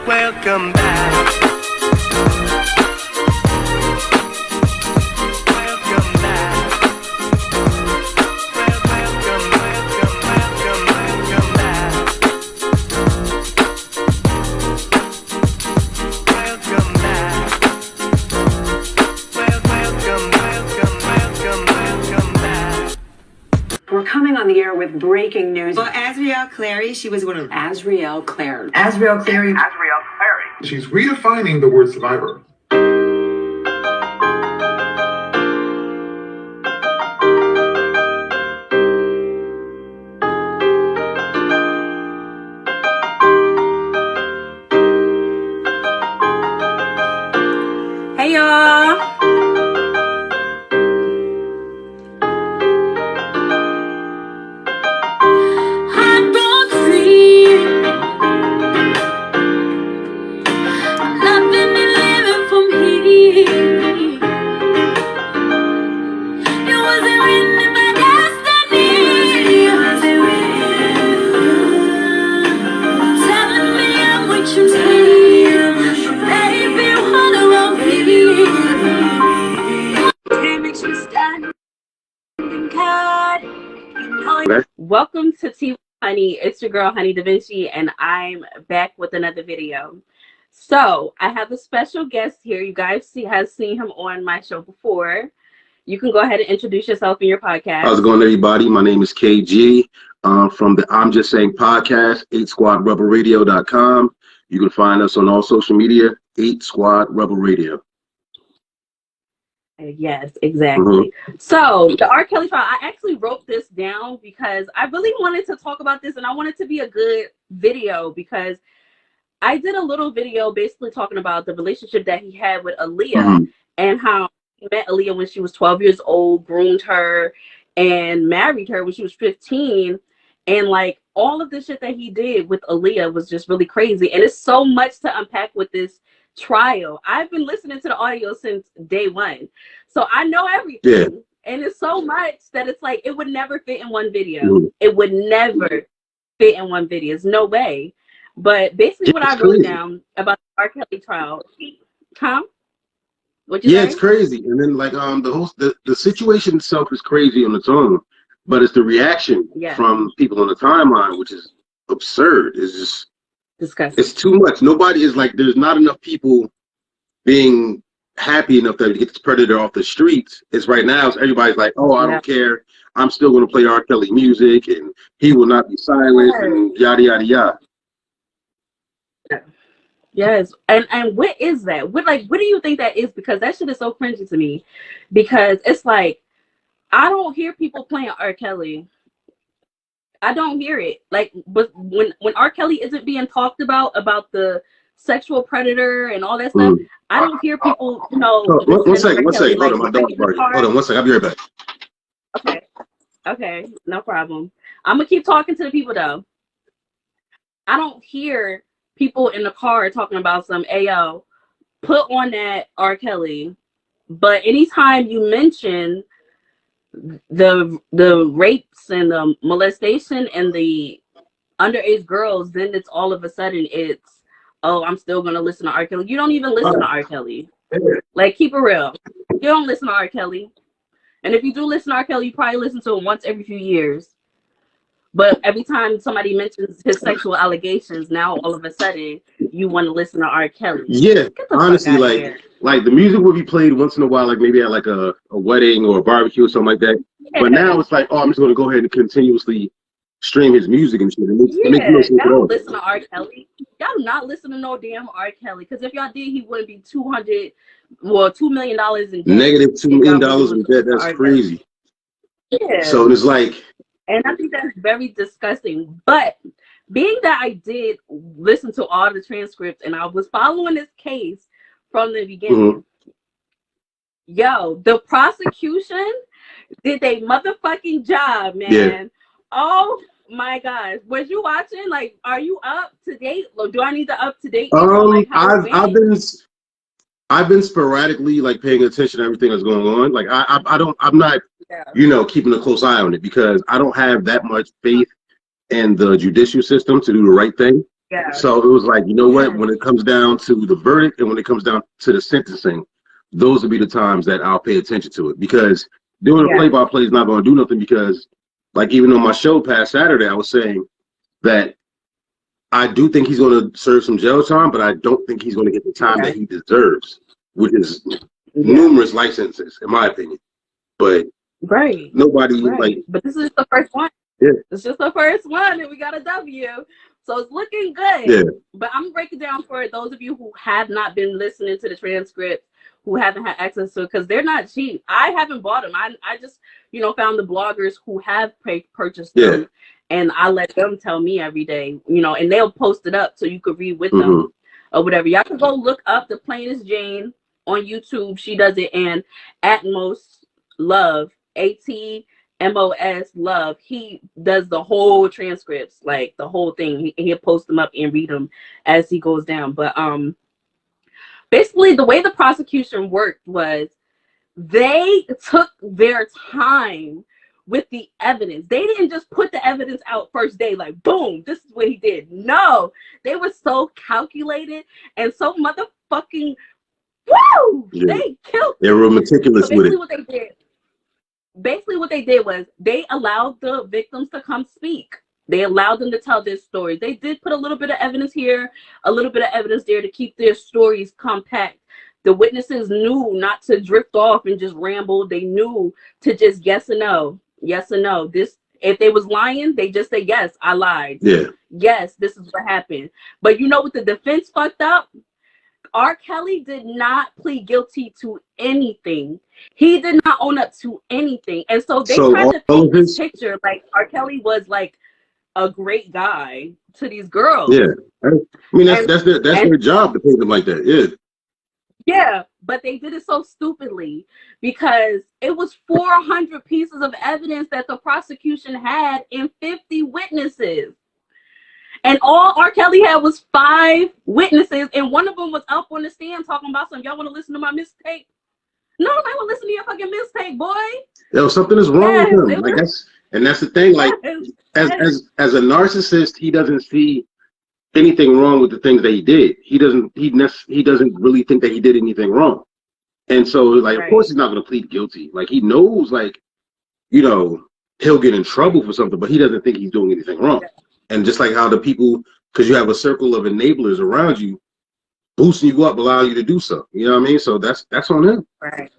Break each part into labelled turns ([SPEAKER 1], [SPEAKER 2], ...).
[SPEAKER 1] Welcome back. Welcome back. Welcome, welcome, welcome, welcome back. Welcome back. Welcome, welcome, welcome, welcome back.
[SPEAKER 2] We're coming on the air with breaking news.
[SPEAKER 3] Well, Azriel Clary, she was one of
[SPEAKER 2] Azriel Clary.
[SPEAKER 3] Azriel Clary.
[SPEAKER 4] She's redefining the word survivor.
[SPEAKER 3] Hey, y'all.
[SPEAKER 5] Welcome to Tea with Honey. It's your girl HoneyDaVinci, and I'm back with another video. So I have a special guest here. You guys have seen him on my show before. You can go ahead and introduce yourself in your podcast.
[SPEAKER 6] How's it going, everybody? My name is KG from the I'm Just Saying podcast, 8squadrebelradio.com. You can find us on all social media, 8 Squad Rebel Radio.
[SPEAKER 5] Yes, exactly. So the RKelly trial, I actually wrote this down because I really wanted to talk about this, and I want it to be a good video because I did a little video basically talking about the relationship that he had with Aaliyah and how he met Aaliyah when she was 12 years old, groomed her, and married her when she was 15. And like all of the shit that he did with Aaliyah was just really crazy. And it's so much to unpack with this trial. I've been listening to the audio since day one, so I know everything. And it's so much that it's like it would never fit in one video. It would never fit in one video. There's no way. But basically what I wrote down about the RKelly trial, what you say?
[SPEAKER 6] It's crazy. And then like the situation itself is crazy on its own, but it's the reaction from people on the timeline, which is absurd. It's just disgusting. It's too much. Nobody is like, there's not enough people being happy enough to get this predator off the streets. It's right now, it's everybody's like, oh, I don't care. I'm still going to play R. Kelly music and he will not be silenced and yada, yada, yada.
[SPEAKER 5] Yes. And what is that? What do you think that is? Because that shit is so cringy to me. Because it's like, I don't hear people playing R. Kelly. I don't hear it. Like, but when R. Kelly isn't being talked about the sexual predator and all that stuff, I don't hear people, you know.
[SPEAKER 6] One second. Hold on, my dog's barking. Hold on, one second. I'll be right back.
[SPEAKER 5] Okay, no problem. I'm gonna keep talking to the people though. I don't hear people in the car talking about some AO, put on that R. Kelly. But anytime you mention the rapes and the molestation and the underage girls, then it's all of a sudden it's, oh, I'm still gonna listen to R. Kelly. You don't even listen to R. Kelly. Like, keep it real. You don't listen to R. Kelly. And if you do listen to R. Kelly, you probably listen to him once every few years. But every time somebody mentions his sexual allegations, now all of a sudden you want to listen to R. Kelly.
[SPEAKER 6] Yeah, honestly, like the music will be played once in a while, like maybe at like a wedding or a barbecue or something like that. Yeah. But now it's like, oh, I'm just going to go ahead and continuously stream his music and shit. It makes no sense
[SPEAKER 5] y'all don't listen to R. Kelly. Y'all do not listen to no damn R. Kelly. Because if y'all did, he wouldn't be $2 million in debt.
[SPEAKER 6] Negative $2 million in debt. That's crazy. Yeah. So it's like,
[SPEAKER 5] and I think that's very disgusting. But being that I did listen to all the transcripts and I was following this case from the beginning, yo, the prosecution did a motherfucking job, man. Yeah. Oh my gosh, was you watching? Like, are you up to date? Or do I need the up to date? Like
[SPEAKER 6] I've been sporadically like paying attention to everything that's going on. Like I'm not you know, keeping a close eye on it because I don't have that much faith in the judicial system to do the right thing.
[SPEAKER 5] Yeah.
[SPEAKER 6] So it was like, you know what? When it comes down to the verdict and when it comes down to the sentencing, those will be the times that I'll pay attention to it, because doing a play-by-play is not going to do nothing. Because, like, even on my show past Saturday, I was saying that I do think he's going to serve some jail time, but I don't think he's going to get the time that he deserves, which is numerous life sentences, in my opinion. But nobody like.
[SPEAKER 5] But this is the first one.
[SPEAKER 6] Yeah.
[SPEAKER 5] It's just the first one, and we got a W. So it's looking good.
[SPEAKER 6] Yeah.
[SPEAKER 5] But I'm gonna break it down for those of you who have not been listening to the transcript, who haven't had access to it, because they're not cheap. I haven't bought them. I just, found the bloggers who have purchased them, and I let them tell me every day, and they'll post it up so you could read with them or whatever. Y'all can go look up The Plainest Jane on YouTube. She does it, and Atmos Love, ATMOS Love, he does the whole transcripts, like the whole thing. He'll post them up and read them as he goes down. But basically the way the prosecution worked was they took their time with the evidence. They didn't just put the evidence out first day, like, boom, this is what he did. No, they were so calculated and so motherfucking, woo! Yeah. They killed.
[SPEAKER 6] They were meticulous with it.
[SPEAKER 5] Basically what they did was they allowed the victims to come speak. They allowed them to tell their stories. They did put a little bit of evidence here, a little bit of evidence there to keep their stories compact. The witnesses knew not to drift off and just ramble. They knew to just yes or no. Yes or no. This, if they was lying, they just say, yes, I lied.
[SPEAKER 6] Yeah.
[SPEAKER 5] Yes, this is what happened. But you know what the defense fucked up? RKelly did not plead guilty to anything. He did not own up to anything. And so they tried to paint this picture like RKelly was like a great guy to these girls.
[SPEAKER 6] Yeah. I mean, that's their job to paint them like that. Yeah.
[SPEAKER 5] Yeah, but they did it so stupidly because it was 400 pieces of evidence that the prosecution had and 50 witnesses. And all RKelly had was 5 witnesses, and one of them was up on the stand talking about something. Y'all want to listen to my mistake? No, I want to listen to your fucking mistake, boy.
[SPEAKER 6] Yo, something is wrong with him. Like that's the thing. Like as a narcissist, he doesn't see anything wrong with the things that he did. He doesn't really think that he did anything wrong. And so, like, of course he's not going to plead guilty. Like, he knows, like, he'll get in trouble for something, but he doesn't think he's doing anything wrong. And just like how the people, because you have a circle of enablers around you, boosting you up, allowing you to do so. You know what I mean? So that's on him.
[SPEAKER 5] Right.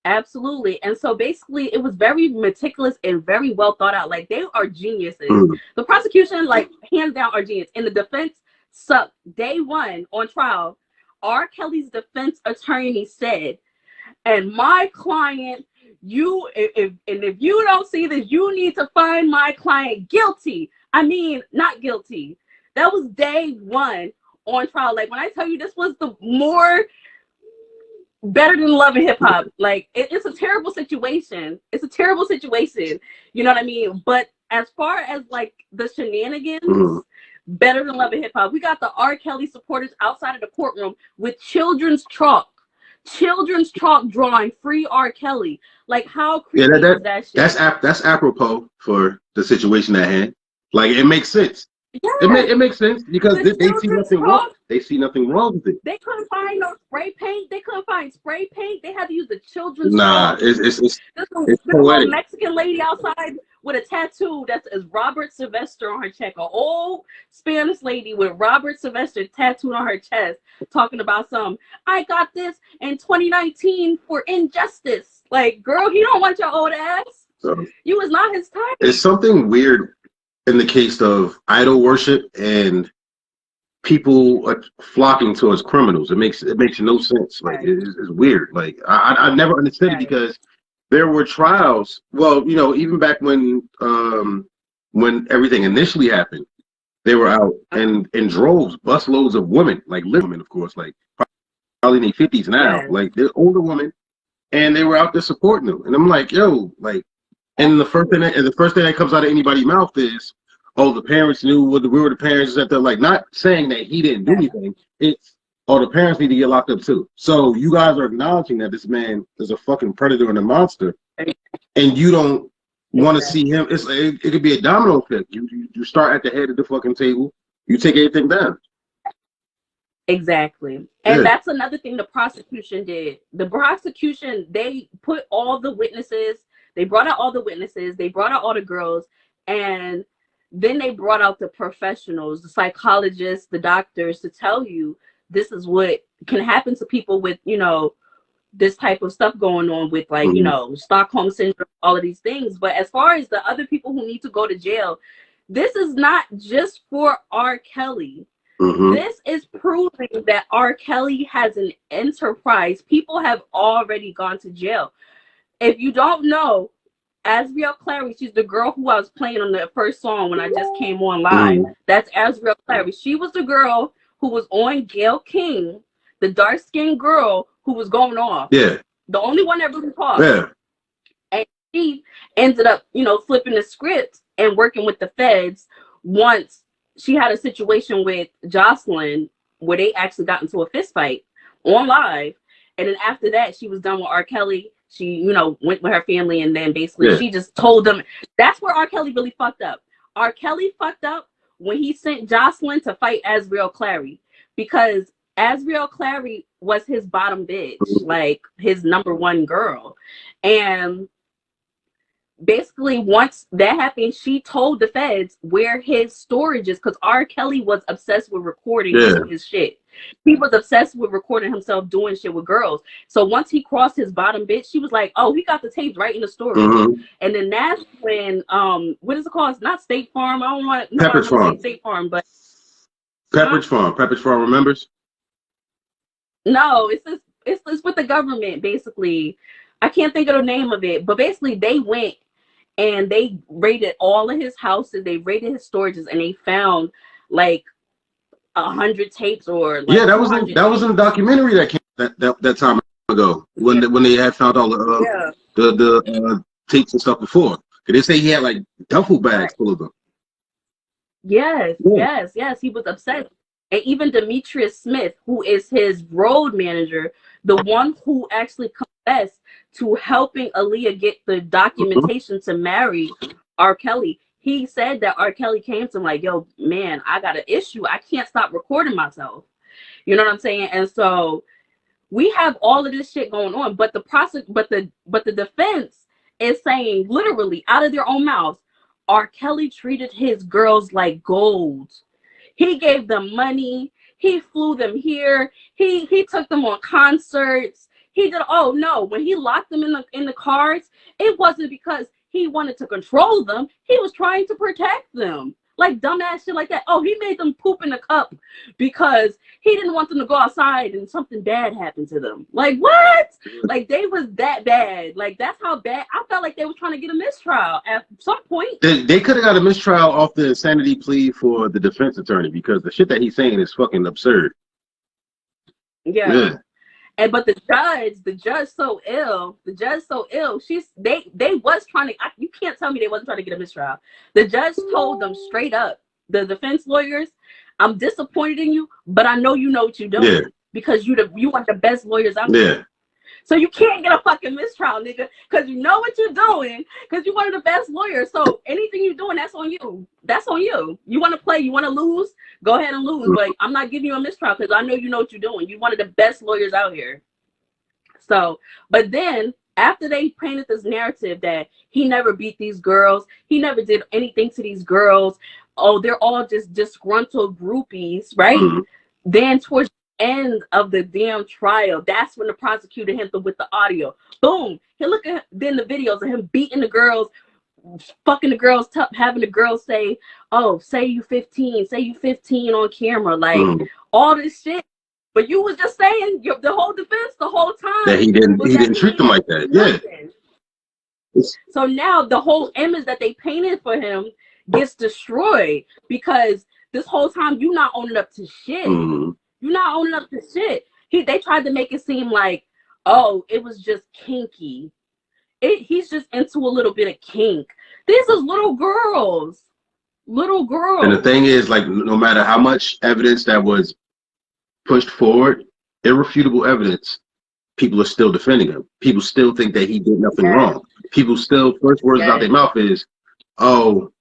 [SPEAKER 5] Absolutely. And so basically it was very meticulous and very well thought out. Like, they are geniuses. The prosecution, like, hands down, are genius. And the defense sucked. Day one on trial, RKelly's defense attorney said, and my client, if you don't see this, you need to find my client guilty. I mean, not guilty. That was day one on trial. Like, when I tell you this was the more better than Love and Hip Hop, like, it's a terrible situation. It's a terrible situation. You know what I mean? But as far as like the shenanigans, better than Love and Hip Hop. We got the RKelly supporters outside of the courtroom with children's chalk drawing "Free RKelly." Like, how creepy is that shit?
[SPEAKER 6] That's apropos for the situation at hand. Like, it makes sense. Yeah. It makes sense because they see nothing wrong. They see nothing wrong with it.
[SPEAKER 5] They couldn't find no spray paint. They couldn't find spray paint. They had to use the children's.
[SPEAKER 6] It's
[SPEAKER 5] this little Mexican lady outside with a tattoo that is Robert Sylvester on her chest. An old Spanish lady with Robert Sylvester tattooed on her chest, talking about I got this in 2019 for injustice. Like, girl, he don't want your old ass. So, you was not his type.
[SPEAKER 6] It's something weird in the case of idol worship and people flocking towards criminals. It makes no sense. Like, it's weird. Like, I never understood it because there were trials. Well, even back when everything initially happened, they were out and in droves, busloads of women, like women, of course, like probably in their 50s now, like they're older women, and they were out there supporting them. And I'm like, yo, like, and the first thing that comes out of anybody's mouth is, oh, the parents knew we were the parents that they're like, not saying that he didn't do anything. It's, oh, the parents need to get locked up too. So you guys are acknowledging that this man is a fucking predator and a monster, and you don't want to see him. It could be a domino effect. You start at the head of the fucking table, You take anything down.
[SPEAKER 5] Exactly. And that's another thing the prosecution did. The prosecution, they put all the witnesses, they brought out all the witnesses, they brought out all the girls, and then they brought out the professionals, the psychologists, the doctors, to tell you this is what can happen to people with, you know, this type of stuff going on with, like, you know, Stockholm syndrome, all of these things. But as far as the other people who need to go to jail, this is not just for R. Kelly. This is proving that R. Kelly has an enterprise. People have already gone to jail. If you don't know, Azriel Clary, she's the girl who I was playing on the first song when I just came on live. That's Azriel Clary. She was the girl who was on Gayle King, the dark-skinned girl who was going off. Yeah. The only one that really talked. Yeah. And she ended up, you know, flipping the script and working with the feds once she had a situation with Joycelyn where they actually got into a fist fight on live. And then after that, she was done with R. Kelly. She, you know, went with her family, and then basically she just told them. That's where R. Kelly really fucked up. R. Kelly fucked up when he sent Joycelyn to fight Azriel Clary, because Azriel Clary was his bottom bitch, like his number one girl. And basically, once that happened, she told the feds where his storage is, because R. Kelly was obsessed with recording his shit. He was obsessed with recording himself doing shit with girls. So once he crossed his bottom bitch, she was like, oh, he got the tapes right in the storage. And then that's when, what is it called? It's not State Farm. I don't want to say State Farm, but
[SPEAKER 6] Pepperidge Farm. Pepperidge Farm remembers?
[SPEAKER 5] No, it's with the government, basically. I can't think of the name of it, but basically they went and they raided all of his houses. They raided his storages, and they found like 100 tapes or like
[SPEAKER 6] that was in the documentary that came that time ago when they had found all the tapes and stuff before. They say he had like duffel bags full of them. Yes, he was upset. And even Demetrius Smith, who is his road manager, the one who actually confessed to helping Aaliyah get the documentation to marry R. Kelly, he said that R. Kelly came to him like, yo, man, I got an issue. I can't stop recording myself. You know what I'm saying? And so we have all of this shit going on, but the defense is saying literally out of their own mouths, R. Kelly treated his girls like gold. He gave them money. He flew them here. He took them on concerts. He did. Oh no! When he locked them in the cars, it wasn't because he wanted to control them. He was trying to protect them. Like dumbass shit like that. Oh, he made them poop in a cup because he didn't want them to go outside and something bad happened to them. Like what? Like they was that bad. Like that's how bad. I felt like they were trying to get a mistrial at some point. They could have got a mistrial off the insanity plea for the defense attorney, because the shit that he's saying is fucking absurd.
[SPEAKER 5] Yeah. And but the judge so ill. They was trying to. You can't tell me they wasn't trying to get a mistrial. The judge told them straight up, the defense lawyers, I'm disappointed in you, but I know you know what you're doing because you want the best lawyers out there. So you can't get a fucking mistrial, nigga, because you know what you're doing, because you're one of the best lawyers. So anything you're doing, that's on you. That's on you. You want to play, you want to lose, go ahead and lose. But I'm not giving you a mistrial because I know you know what you're doing. You're one of the best lawyers out here. So, but then after they painted this narrative that he never beat these girls, he never did anything to these girls. Oh, they're all just disgruntled groupies, right? Then towards end of the damn trial, that's when the prosecutor hit them with the audio. Boom. He look at then the videos of him beating the girls, fucking the girls, having the girls say, oh, say you 15 on camera, like all this shit. But you was just saying the whole defense the whole time
[SPEAKER 6] that he didn't treat them like that.
[SPEAKER 5] So now the whole image that they painted for him gets destroyed, because this whole time you not owning up to shit. You're not owning up to shit. They tried to make it seem like, oh, it was just kinky. He's just into a little bit of kink. These is little girls. And the thing is, like, no matter how much evidence that was pushed forward, irrefutable evidence, people are still defending him. People still think that he did nothing wrong. People still, first words out their mouth is, oh,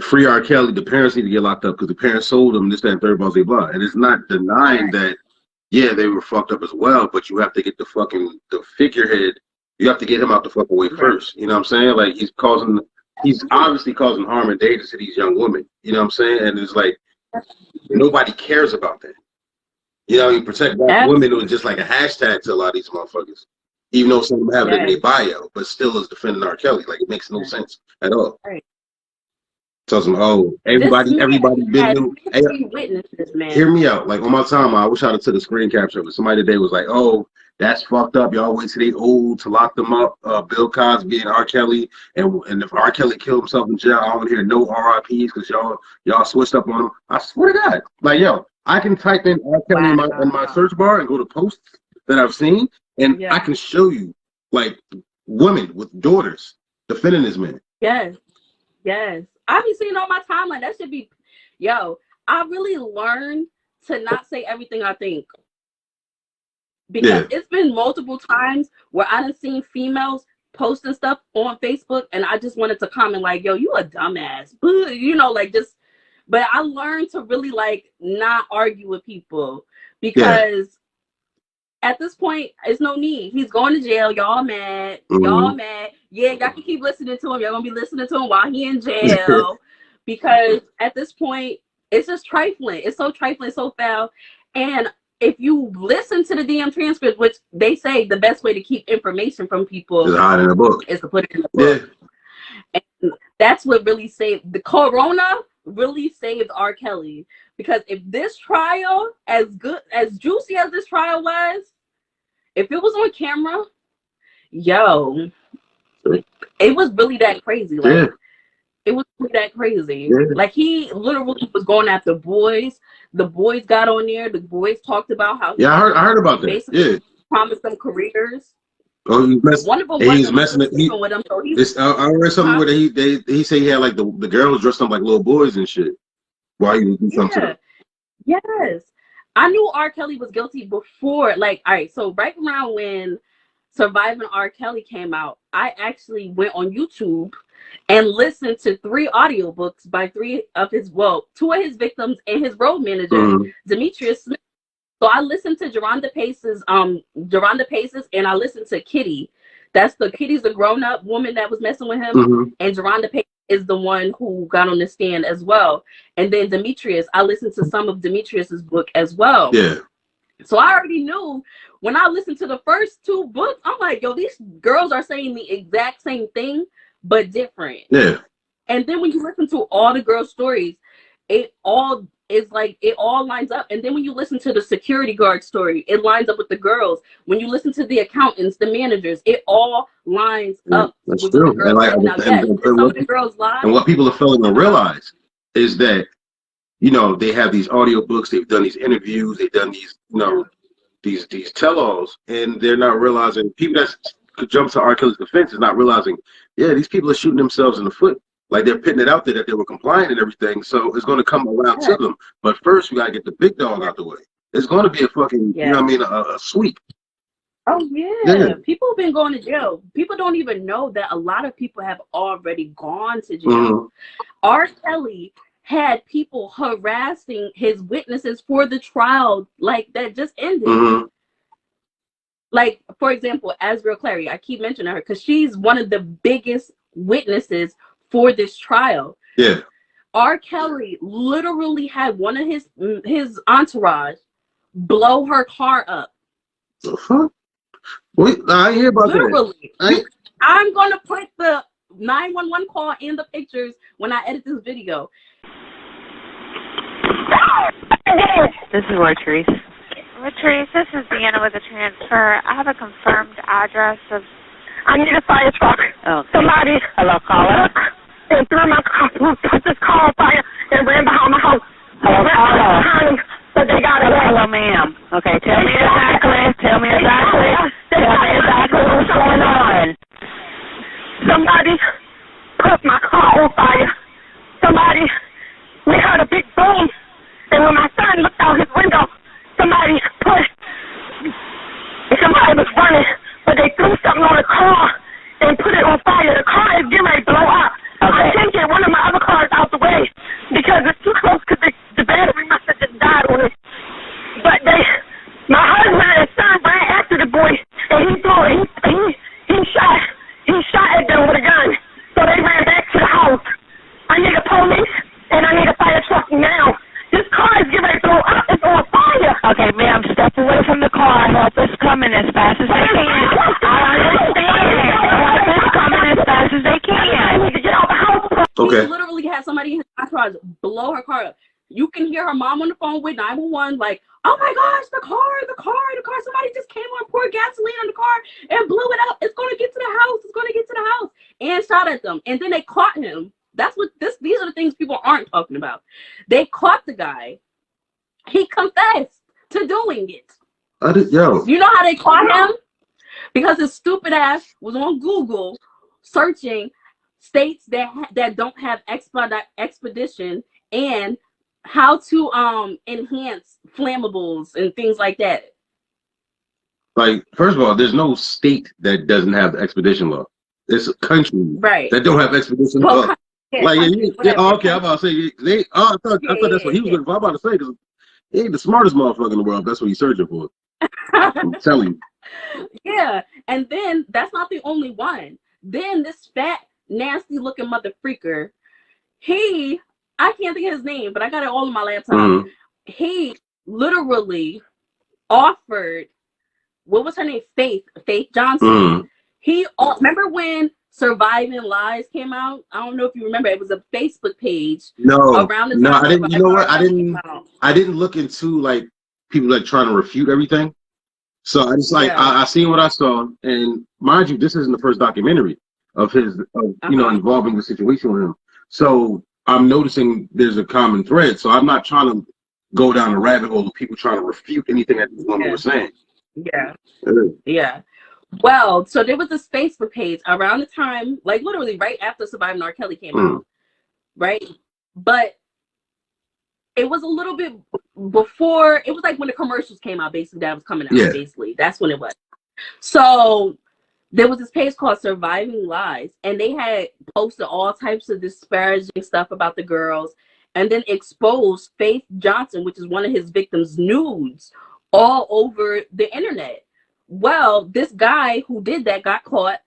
[SPEAKER 6] free R. Kelly, the parents need to get locked up because the parents sold them this, that, and third, blah, blah, blah. And it's not denying that, yeah, they were fucked up as well, but you have to get the figurehead, you have to get him out the fucking way first. You know what I'm saying? Like, he's obviously causing harm and danger to these young women. You know what I'm saying? And it's like, nobody cares about that. You know, you protect black women was just like a hashtag to a lot of these motherfuckers. Even though some of them have it in their bio, but still is defending R. Kelly. Like, it makes no sense at all. Right. Tells them, oh, everybody been new. Hey, hear me out. Like, on my time, I wish I'd have took a screen capture of it. Somebody today was like, oh, that's fucked up. Y'all wait till they old to lock them up. Bill Cosby and R. Kelly. And if R. Kelly killed himself in jail, I don't hear no RIPs because y'all switched up on him. I swear to God. Like, yo, I can type in R. Kelly in my search bar and go to posts that I've seen. And I can show you, like, women with daughters defending this man.
[SPEAKER 5] Yes. I've been seeing on my timeline. That should be, I really learned to not say everything I think. Because it's been multiple times where I done seen females posting stuff on Facebook and I just wanted to comment like, yo, you a dumbass. You know, like just, but I learned to really like not argue with people because at this point, it's no need. He's going to jail. Y'all mad. Y'all mad. Yeah, y'all can keep listening to him. Y'all gonna be listening to him while he in jail. Because at this point, it's just trifling. It's so trifling, so foul. And if you listen to the DM transcript, which they say the best way to keep information from people
[SPEAKER 6] is hide in a book.
[SPEAKER 5] Is to put it in the book. Yeah. And that's what really saved the corona. Really saved R. Kelly. Because if this trial, as juicy as this trial was, if it was on camera, it was really that crazy. Like, it was really that crazy. Yeah. Like, he literally was going after boys. The boys got on there. The boys talked about how
[SPEAKER 6] I heard about that. Basically
[SPEAKER 5] promised them careers.
[SPEAKER 6] Oh, he's messing it.
[SPEAKER 5] With them, so
[SPEAKER 6] I read something where he said he had like the girls dressed up like little boys and shit while he was doing something to them.
[SPEAKER 5] Yes. I knew R. Kelly was guilty before. Like, all right, so right around when Surviving R. Kelly came out, I actually went on YouTube and listened to 3 audiobooks by 2 of his victims and his road manager, Demetrius. So I listened to Jerhonda Pace's and I listened to Kitty. Kitty's the grown-up woman that was messing with him, and Jerhonda Pace is the one who got on the stand as well. And then Demetrius, I listened to some of Demetrius's book as well. Yeah. So I already knew when I listened to the first 2 books, I'm like, yo, these girls are saying the exact same thing, but different. Yeah. And then when you listen to all the girls' stories, it all lines up. And then when you listen to the security guard story, it lines up with the girls. When you listen to the accountants, the managers, it all lines up.
[SPEAKER 6] That's true. And what people are failing to realize is that, they have these audiobooks, they've done these interviews, they've done these, these tell-alls, and they're not realizing, people that could jump to R. Kelly's defense is not realizing, these people are shooting themselves in the foot. Like, they're putting it out there that they were compliant and everything, so it's going to come around to them. But first, we got to get the big dog out the way. It's going to be a fucking, a sweep.
[SPEAKER 5] Oh, yeah. People have been going to jail. People don't even know that a lot of people have already gone to jail. R. Kelly had people harassing his witnesses for the trial, like, that just ended. Like, for example, Azriel Clary, I keep mentioning her because she's one of the biggest witnesses for this trial. Yeah. R. Kelly literally had one of his entourage blow her car up.
[SPEAKER 6] Wait, I hear about
[SPEAKER 5] literally. That. I'm gonna put the 911 call in the pictures when I edit this video.
[SPEAKER 7] This is Rodgers. Rodgers, this is Deanna with a transfer. I have a confirmed address of.
[SPEAKER 8] I need a fire truck.
[SPEAKER 7] Okay.
[SPEAKER 8] Somebody.
[SPEAKER 7] Hello, caller.
[SPEAKER 8] And threw my car, put this car on fire and ran behind my house.
[SPEAKER 7] Hello, caller.
[SPEAKER 8] But they got it.
[SPEAKER 7] Hello, ma'am. Okay, tell me exactly what's going on.
[SPEAKER 8] Somebody put my car on fire. We heard a big boom. And when my son looked out his window, somebody pushed. And somebody was running, but they threw something on the car and put it on fire. The car is getting ready to blow up. Okay. I can't get one of my other cars out the way my husband and son ran after the boy, and he shot at them with a gun. So they ran back to the house. I need a police, and I need a fire truck now. This car is getting ready to blow up. It's on fire.
[SPEAKER 7] Okay, ma'am, step away from the car. Help is coming as fast as they can. I understand. Help is coming as fast as they can.
[SPEAKER 8] I need to get out the house.
[SPEAKER 6] Okay.
[SPEAKER 5] She literally had somebody in his entourage blow her car up. You can hear her mom on the phone with 911, like, oh my gosh, the car. Somebody just came on, poured gasoline on the car and blew it up. It's going to get to the house. And shot at them. And then they caught him. These are the things people aren't talking about. They caught the guy. He confessed to doing it. You know how they caught him? Because his stupid ass was on Google searching states that don't have expedition and how to enhance flammables and things like that.
[SPEAKER 6] Like, first of all, there's no state that doesn't have the expedition law. It's a country that don't have expedition law. Like, okay, I'm about to say I thought that's what he was looking for. I'm about to say, because he ain't the smartest motherfucker in the world. That's what he's searching for. I'm telling you.
[SPEAKER 5] Yeah, and then that's not the only one. Then this fat, nasty looking mother freaker, I can't think of his name, but I got it all on my laptop.
[SPEAKER 6] Mm-hmm.
[SPEAKER 5] He literally offered, what was her name? Faith Johnson.
[SPEAKER 6] Mm-hmm.
[SPEAKER 5] Remember when Surviving Lies came out? I don't know if you remember. It was a Facebook page.
[SPEAKER 6] Around the time I didn't. You know what? I didn't look into like people like trying to refute everything. So I just I seen what I saw, and mind you, this isn't the first documentary of his, involving the situation with him. So I'm noticing there's a common thread. So I'm not trying to go down a rabbit hole of people trying to refute anything that this woman was saying.
[SPEAKER 5] Yeah. Well, so there was this Facebook page around the time, like literally right after Surviving RKelly came out, right? But it was a little bit before, it was like when the commercials came out, basically, that was coming out, basically. That's when it was. So there was this page called Surviving Lies, and they had posted all types of disparaging stuff about the girls, and then exposed Faith Johnson, which is one of his victims' nudes, all over the internet. Well, this guy who did that got caught,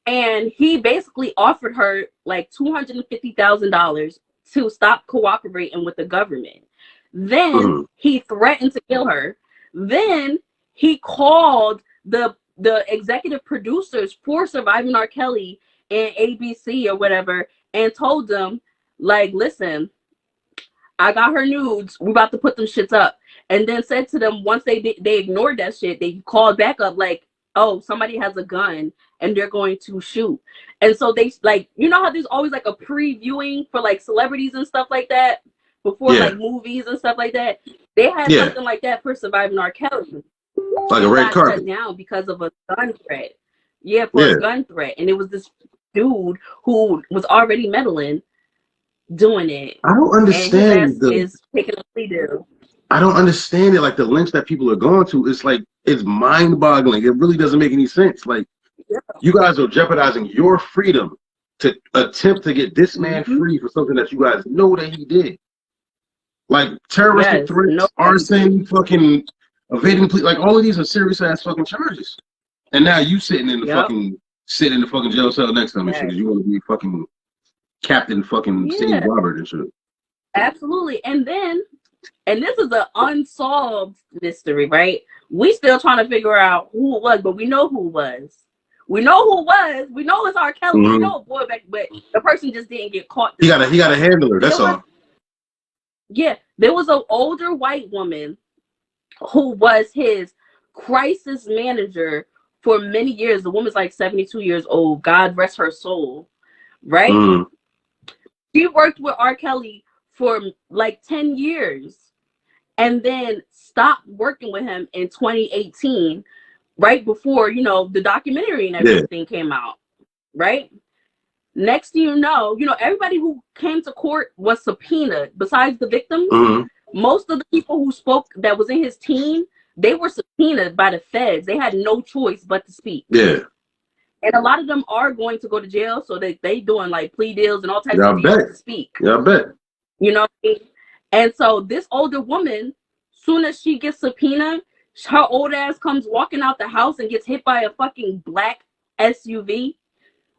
[SPEAKER 5] and he basically offered her like $250,000 to stop cooperating with the government. Then he threatened to kill her. Then he called the executive producers for Surviving RKelly and ABC or whatever, and told them, like, listen, I got her nudes. We're about to put them shits up. And then said to them, once they ignored that shit, they called back up like, oh, somebody has a gun and they're going to shoot. And so they, like, you know how there's always like a previewing for like celebrities and stuff like that before like movies and stuff like that? They had something like that for Surviving RKelly.
[SPEAKER 6] Like a red carpet.
[SPEAKER 5] Shut down because of a gun threat. Yeah, for a gun threat. And it was this dude who was already meddling doing it.
[SPEAKER 6] I don't understand
[SPEAKER 5] is taking a plea deal.
[SPEAKER 6] I don't understand it. Like the lengths that people are going to, it's like, it's mind-boggling. It really doesn't make any sense. Like, you guys are jeopardizing your freedom to attempt to get this man free for something that you guys know that he did. Like terroristic threats, arson, fucking evading police. Like all of these are serious ass fucking charges. And now you sitting in the fucking jail cell next to him and shit. You want to be fucking Captain fucking Steve Robert and shit.
[SPEAKER 5] Absolutely. And then, and this is an unsolved mystery, right? We still trying to figure out who it was, but we know who it was. We know who it was. We know it's RKelly. We know boy back, but the person just didn't get caught.
[SPEAKER 6] He got a handler. That's all.
[SPEAKER 5] Yeah, there was an older white woman who was his crisis manager for many years. The woman's like 72 years old. God rest her soul. Right? She worked with RKelly for like 10 years and then stopped working with him in 2018, right before, the documentary and everything came out, right? Next thing you know, everybody who came to court was subpoenaed. Besides the victims, most of the people who spoke that was in his team, they were subpoenaed by the feds. They had no choice but to speak.
[SPEAKER 6] Yeah.
[SPEAKER 5] And a lot of them are going to go to jail, so they doing like plea deals and all types of deals to speak.
[SPEAKER 6] Yeah, I bet.
[SPEAKER 5] You know what I mean? And so this older woman Soon as she gets subpoenaed, her old ass comes walking out the house and gets hit by a fucking black SUV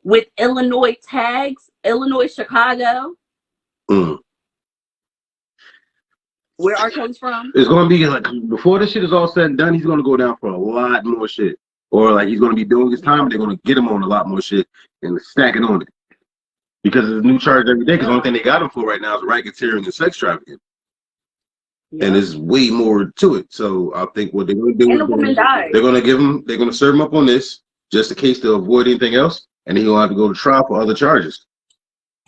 [SPEAKER 5] with Illinois tags, Illinois, Chicago. Where R. Kelly's from?
[SPEAKER 6] It's gonna be like before this shit is all said and done, he's gonna go down for a lot more shit. Or like he's gonna be doing his time, and they're gonna get him on a lot more shit and stack it on it. Because there's a new charge every day. Because the only thing they got him for right now is racketeering and sex trafficking. Yeah. And there's way more to it. So I think what they're gonna do is they're gonna serve him up on this just in case to avoid anything else, and then he'll have to go to trial for other charges.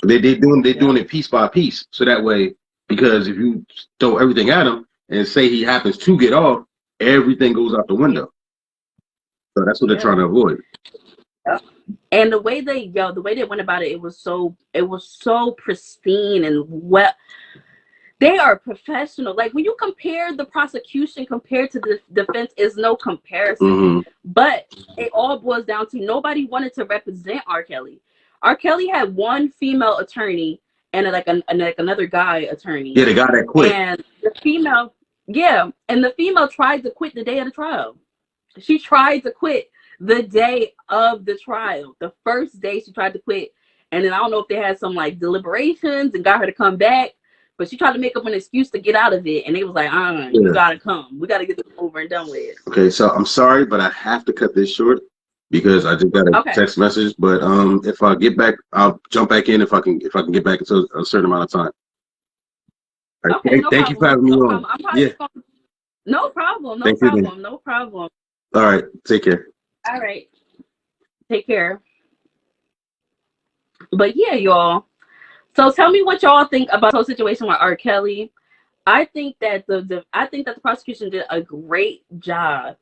[SPEAKER 6] They're doing it piece by piece, so that way. Because if you throw everything at him and say he happens to get off, everything goes out the window. So that's what they're trying to avoid.
[SPEAKER 5] And the way they went about it, it was so pristine and well. They are professional. Like when you compare the prosecution compared to the defense, is no comparison. Mm-hmm. But it all boils down to nobody wanted to represent R. Kelly. R. Kelly had one female attorney and another guy attorney.
[SPEAKER 6] Yeah, the guy that quit.
[SPEAKER 5] And the female tried to quit the day of the trial. She tried to quit the day of the trial. The first day she tried to quit. And then I don't know if they had some like deliberations and got her to come back. But she tried to make up an excuse to get out of it. And they was like, you gotta come. We gotta get this over and done with.
[SPEAKER 6] Okay, so I'm sorry, but I have to cut this short. Because I just got a text message, but if I get back, I'll jump back in if I can get back into a certain amount of time. Right, thank you for having me on.
[SPEAKER 5] No problem. No problem.
[SPEAKER 6] All right, take care.
[SPEAKER 5] All right, take care. But yeah, y'all. So tell me what y'all think about the whole situation with R. Kelly. I think that the prosecution did a great job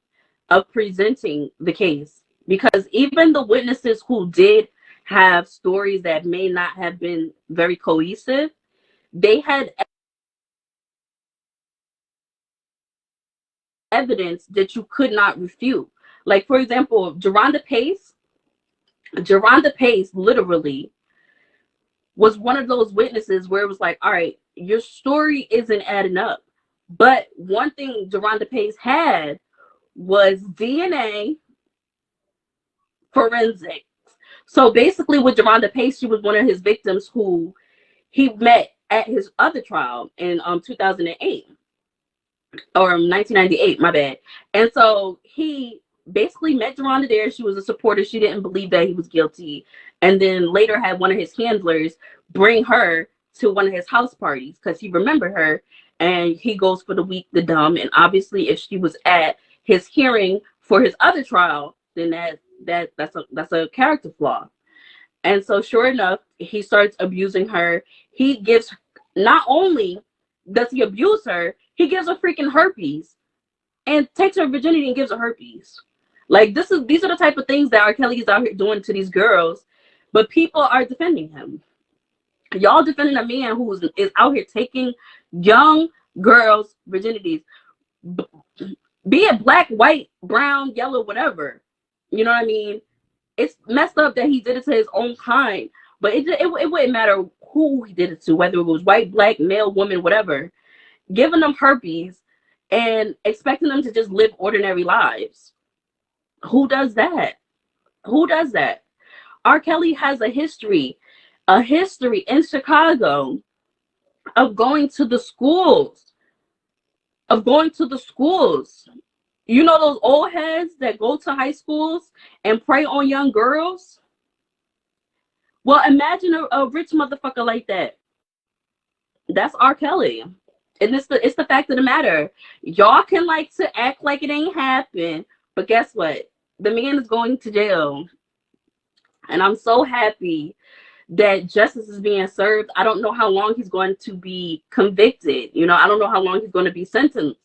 [SPEAKER 5] of presenting the case. Because even the witnesses who did have stories that may not have been very cohesive, they had evidence that you could not refute. Like, for example, Jerhonda Pace literally was one of those witnesses where it was like, all right, your story isn't adding up. But one thing Jerhonda Pace had was DNA forensics. So basically with Jerhonda Pace, she was one of his victims who he met at his other trial in 2008 or 1998, my bad. And so he basically met Jerhonda there. She was a supporter. She didn't believe that he was guilty. And then later had one of his handlers bring her to one of his house parties because he remembered her. And he goes for the weak, the dumb. And obviously if she was at his hearing for his other trial, then that's a character flaw. And so sure enough, he starts abusing her. He gives, not only does he abuse her, he gives her freaking herpes and takes her virginity and gives her herpes. Like these are the type of things that R. Kelly is out here doing to these girls, but people are defending him. Y'all defending a man who is out here taking young girls' virginities, be it black, white, brown, yellow, whatever. You know what I mean? It's messed up that he did it to his own kind, but it wouldn't matter who he did it to, whether it was white, black, male, woman, whatever. Giving them herpes and expecting them to just live ordinary lives. Who does that? Who does that? R. Kelly has a history in Chicago of going to the schools. You know those old heads that go to high schools and prey on young girls? Well, imagine a rich motherfucker like that. That's R. Kelly. And it's the fact of the matter. Y'all can like to act like it ain't happened, but guess what? The man is going to jail. And I'm so happy that justice is being served. I don't know how long he's going to be convicted. You know, I don't know how long he's going to be sentenced.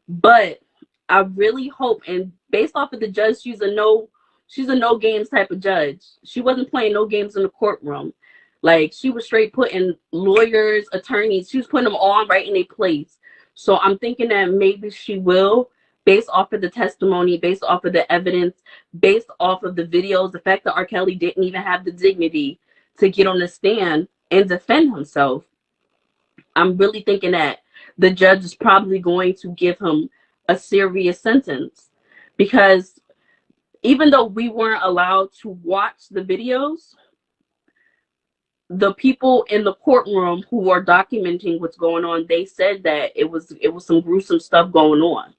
[SPEAKER 5] But I really hope, and based off of the judge, she's a no games type of judge. She wasn't playing no games in the courtroom. Like she was straight putting lawyers, attorneys, she was putting them all right in their place. So I'm thinking that maybe she will, based off of the testimony, based off of the evidence, based off of the videos, the fact that R. Kelly didn't even have the dignity to get on the stand and defend himself. I'm really thinking that the judge is probably going to give him a serious sentence, because even though we weren't allowed to watch the videos, the people in the courtroom who are documenting what's going on, they said that it was some gruesome stuff going on.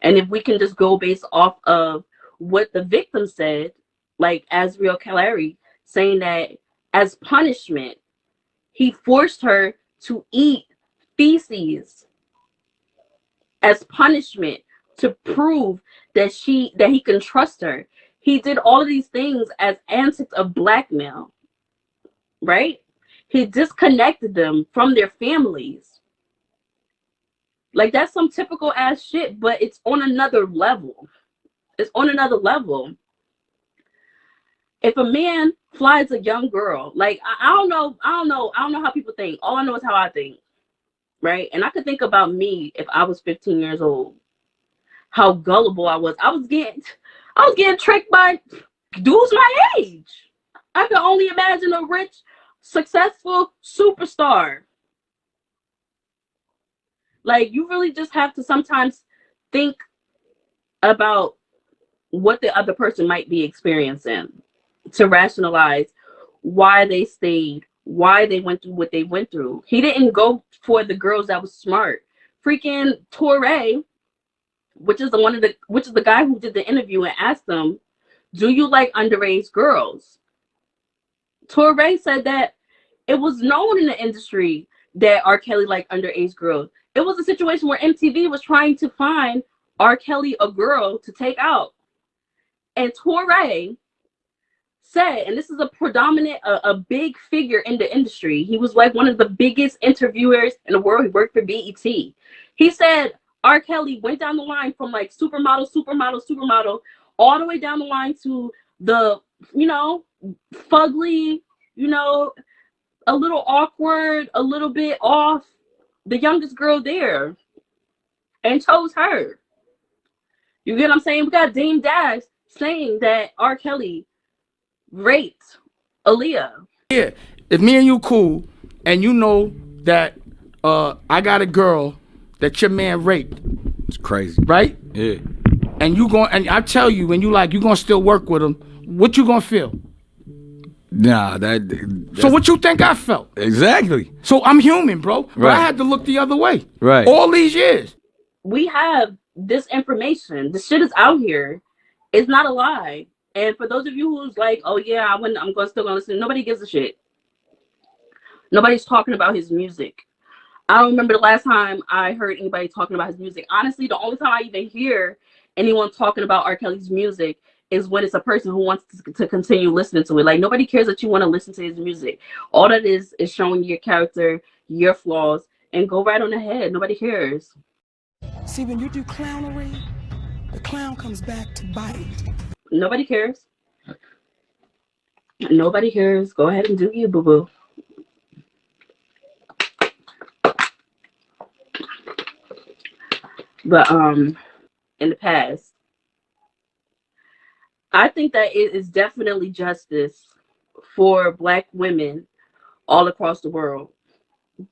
[SPEAKER 5] And if we can just go based off of what the victim said, like Azriel Clary, saying that as punishment, he forced her to eat feces as punishment to prove that he can trust her. He did all of these things as antics of blackmail, right? He disconnected them from their families. Like, that's some typical ass shit, but it's on another level. It's on another level. If a man flies a young girl, like, I don't know how people think. All I know is how I think, right? And I could think about me if I was 15 years old, how gullible I was. I was getting tricked by dudes my age. I can only imagine a rich, successful superstar. Like, you really just have to sometimes think about what the other person might be experiencing to rationalize why they stayed, why they went through what they went through. He didn't go for the girls that was smart. Freaking Torre, which is the guy who did the interview and asked them, "Do you like underage girls?" Torre said that it was known in the industry that R. Kelly liked underage girls. It was a situation where MTV was trying to find R. Kelly a girl to take out. And Torre said, and this is a big figure in the industry. He was like one of the biggest interviewers in the world. He worked for BET. He said R. Kelly went down the line from like supermodel, all the way down the line to the, fugly, a little awkward, a little bit off, the youngest girl there, and chose her. You get what I'm saying? We got Dame Dash saying that R. Kelly raped Aaliyah.
[SPEAKER 9] Yeah, if me and you cool, and you know that I got a girl that your man raped.
[SPEAKER 10] It's crazy,
[SPEAKER 9] right?
[SPEAKER 10] Yeah.
[SPEAKER 9] And I tell you, when you gonna still work with him, what you gonna feel?
[SPEAKER 10] Nah,
[SPEAKER 9] so what you think I felt?
[SPEAKER 10] Exactly.
[SPEAKER 9] So I'm human, bro. But
[SPEAKER 10] right.
[SPEAKER 9] I had to look the other way.
[SPEAKER 10] Right.
[SPEAKER 9] All these years.
[SPEAKER 5] We have this information. The shit is out here. It's not a lie. And for those of you who's like, oh yeah, I'm still gonna listen. Nobody gives a shit. Nobody's talking about his music. I don't remember the last time I heard anybody talking about his music. Honestly, the only time I even hear anyone talking about R. Kelly's music is when it's a person who wants to continue listening to it. Like, nobody cares that you want to listen to his music. All that is showing your character, your flaws, and go right on ahead. Nobody cares.
[SPEAKER 11] See, when you do clownery, the clown comes back to bite.
[SPEAKER 5] Nobody cares. Nobody cares. Go ahead and do you, boo-boo. But in the past, I think that it is definitely justice for Black women all across the world.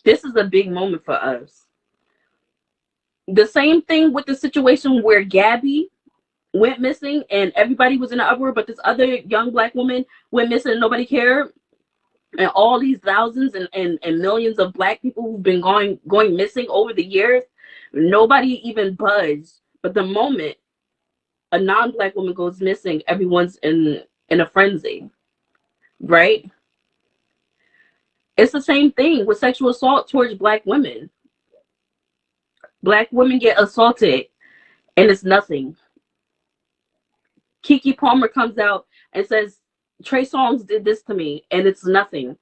[SPEAKER 5] This is a big moment for us. The same thing with the situation where Gabby went missing and everybody was in an uproar, but this other young Black woman went missing and nobody cared. And all these thousands and millions of Black people who've been going missing over the years, nobody even budged. But the moment a non-Black woman goes missing, everyone's in a frenzy, right? It's the same thing with sexual assault towards Black women. Black women get assaulted and it's nothing. Keke Palmer comes out and says, Trey Songz did this to me, and it's nothing,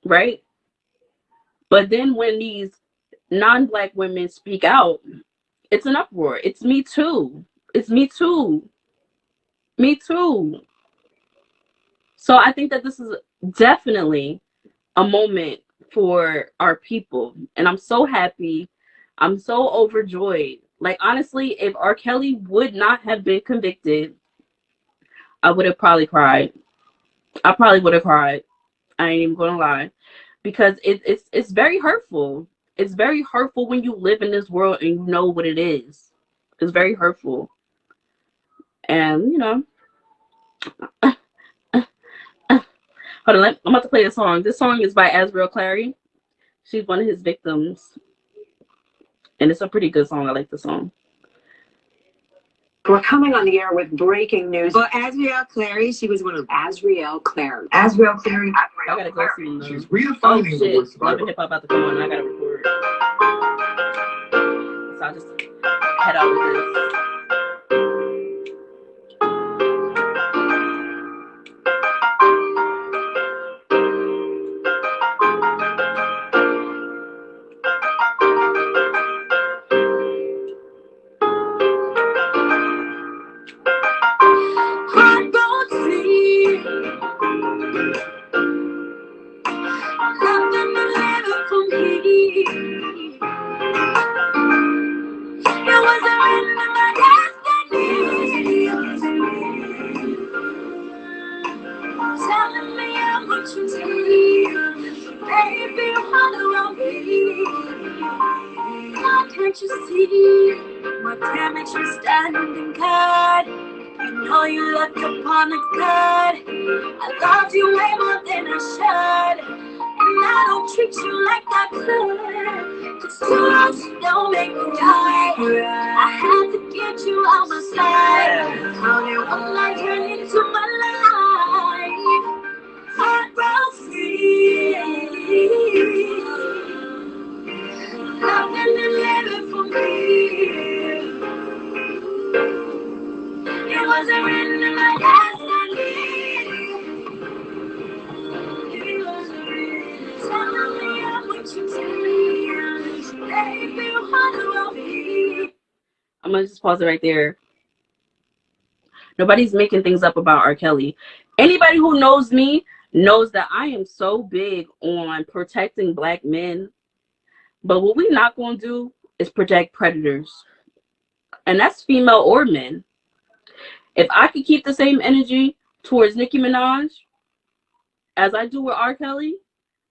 [SPEAKER 5] right? But then when these non-Black women speak out, it's an uproar. It's me too. It's me too. Me too. So I think that this is definitely a moment for our people. And I'm so happy. I'm so overjoyed. Like, honestly, if R. Kelly would not have been convicted, I would have probably cried. I probably would have cried. I ain't even gonna lie. Because it's very hurtful. it's very hurtful when you live in this world and you know what it is. It's very hurtful. And, you know, hold on, I'm about to play a song. This song is by Azriel Clary. She's one of his victims. And it's a pretty good song. I like the song.
[SPEAKER 2] We're coming on the air with breaking news.
[SPEAKER 3] Well, Azriel Clary, she was one of
[SPEAKER 2] Azriel Clary.
[SPEAKER 3] Azriel Clary.
[SPEAKER 5] I gotta go see.
[SPEAKER 4] She's redefining the word survivor.
[SPEAKER 5] Love and Hip Hop about to come on. I gotta record. So I'll just head out with this.
[SPEAKER 12] Can't you see what damage you're standing guard? You know you left upon a good. I loved you way more than I should, and I don't treat you like I could. Cause too much don't make me die. I had to get you out my sight. How you one night turned into my life. I broke free. Nothing to live for me. It wasn't written in my destiny. It wasn't written. Tell me I'm what you say. Baby, what do I be?
[SPEAKER 5] I'm gonna just pause it right there. Nobody's making things up about R. Kelly. Anybody who knows me knows that I am so big on protecting black men. But what we're not going to do is protect predators. And that's female or men. If I could keep the same energy towards Nicki Minaj as I do with R. Kelly,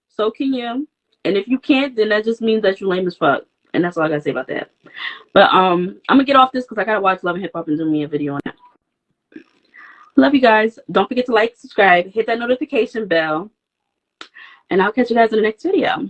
[SPEAKER 5] so can you. And if you can't, then that just means that you're lame as fuck. And that's all I got to say about that. But I'm going to get off this because I got to watch Love and Hip Hop and do me a video on that. Love you guys. Don't forget to like, subscribe, hit that notification bell. And I'll catch you guys in the next video.